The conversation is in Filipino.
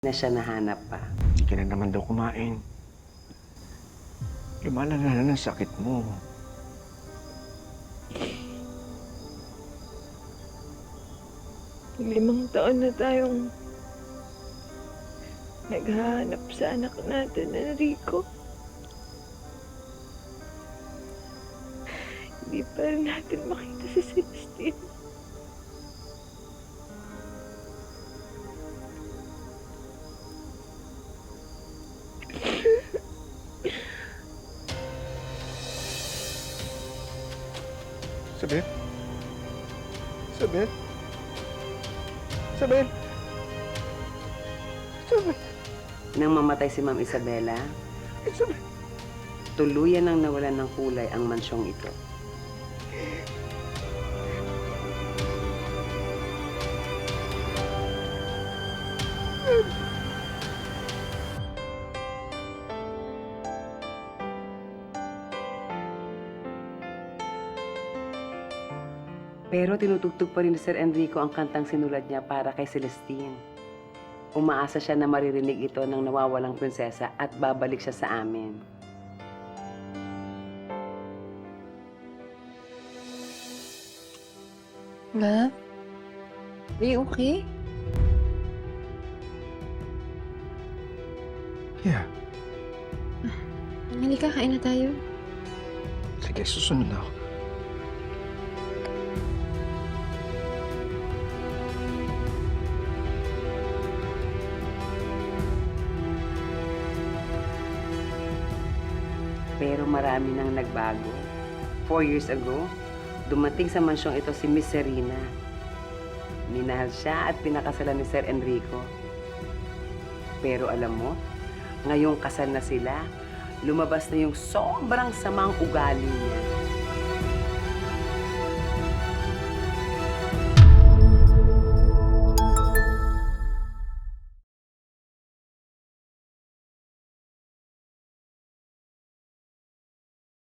na siya nahanap pa. Hindi ka na naman daw kumain. Lumalala na ng sakit mo. Limang taon na tayong naghahanap sa anak natin, Enrico. Hindi pa rin natin makita si Celestine. Isabel? Isabel? Isabel? Isabel? Nang mamatay si Ma'am Isabela, Isabel? tuluyan nang nawalan ng kulay ang mansyong ito. Pero tinutugtog pa rin ni Sir Enrico ang kantang sinulat niya para kay Celestine. Umaasa siya na maririnig ito ng nawawalang prinsesa at babalik siya sa amin. Love? Are you okay? Yeah. Halika, kain na tayo. Sige, susunod na ako. Pero marami nang nagbago. 4 years ago, dumating sa mansyong ito si Miss Serena. Minahal siya at pinakasalan ni Sir Enrico. Pero alam mo, ngayong kasal na sila, lumabas na yung sobrang samang ugali niya.